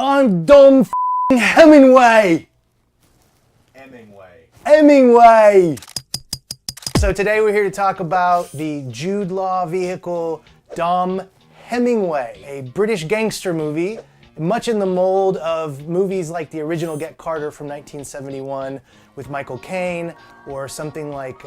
I'm Dom Hemingway! Hemingway! So today we're here to talk about the Jude Law vehicle, Dom Hemingway, a British gangster movie, much in the mold of movies like the original Get Carter from 1971 with Michael Caine, or something like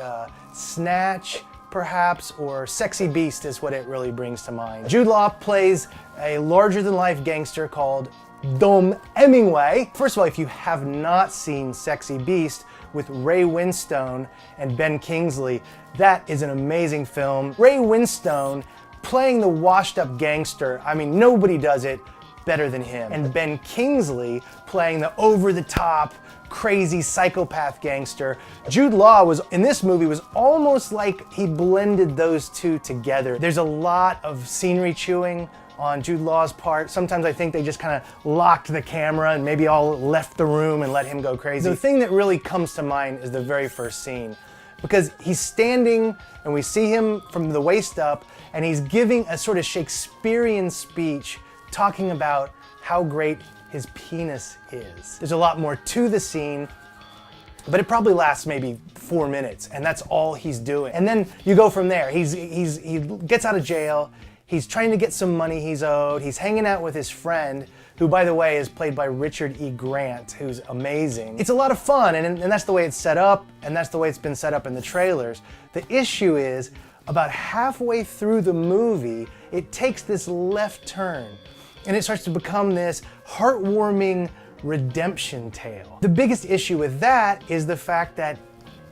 Snatch, perhaps, or Sexy Beast is what it really brings to mind. Jude Law plays a larger-than-life gangster called Dom Hemingway. First of all, if you have not seen Sexy Beast with Ray Winstone and Ben Kingsley, that is an amazing film. Ray Winstone playing the washed-up gangster, I mean, nobody does it better than him. And Ben Kingsley playing the over-the-top, crazy psychopath gangster. Jude Law was, in this movie, was almost like he blended those two together. There's a lot of scenery chewing on Jude Law's part. Sometimes I think they just kind of locked the camera and maybe all left the room and let him go crazy. The thing that really comes to mind is the very first scene, because he's standing and we see him from the waist up and he's giving a sort of Shakespearean speech talking about how great his penis is. There's a lot more to the scene, but it probably lasts maybe 4 minutes, and that's all he's doing. And then you go from there. He gets out of jail, he's trying to get some money he's owed, he's hanging out with his friend, who, by the way, is played by Richard E. Grant, who's amazing. It's a lot of fun, and that's the way it's set up, and that's the way it's been set up in the trailers. The issue is, about halfway through the movie, it takes this left turn, and it starts to become this heartwarming redemption tale. The biggest issue with that is the fact that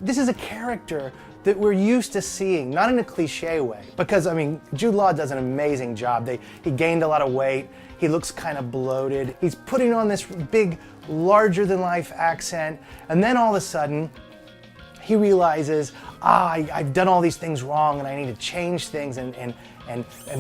this is a character that we're used to seeing, not in a cliche way. Because, I mean, Jude Law does an amazing job. He gained a lot of weight, he looks kind of bloated, he's putting on this big, larger-than-life accent, and then all of a sudden, he realizes, I've done all these things wrong and I need to change things and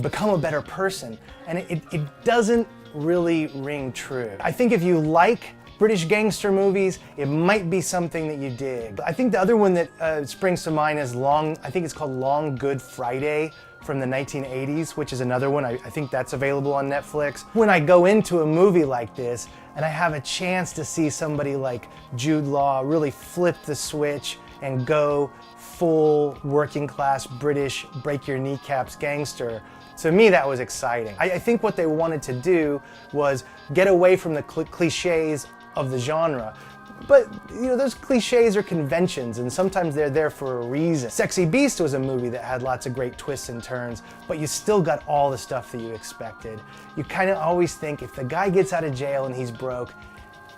become a better person. And it doesn't really ring true. I think if you like British gangster movies, it might be something that you dig. I think the other one that springs to mind is I think it's called Long Good Friday from the 1980s, which is another one. I think that's available on Netflix. When I go into a movie like this and I have a chance to see somebody like Jude Law really flip the switch and go full working class British break your kneecaps gangster, to me that was exciting. I think what they wanted to do was get away from the cliches of the genre. But, you know, those cliches are conventions, and sometimes they're there for a reason. Sexy Beast was a movie that had lots of great twists and turns, but you still got all the stuff that you expected. You kind of always think if the guy gets out of jail and he's broke,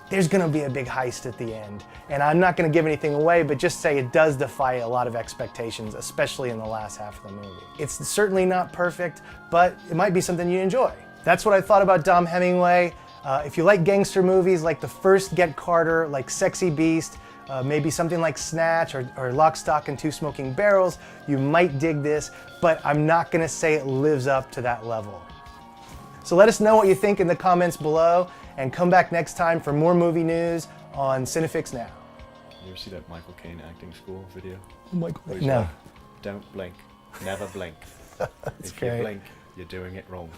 there's gonna be a big heist at the end. And I'm not gonna give anything away, but just say it does defy a lot of expectations, especially in the last half of the movie. It's certainly not perfect, but it might be something you enjoy. That's what I thought about Dom Hemingway. If you like gangster movies like the first Get Carter, like Sexy Beast, maybe something like Snatch or Lock, Stock, and Two Smoking Barrels, you might dig this, but I'm not gonna say it lives up to that level. So let us know what you think in the comments below, and come back next time for more movie news on CineFix Now. You ever see that Michael Caine acting school video? Michael, no. Like, don't blink, never blink. If great. you blink, you're doing it wrong.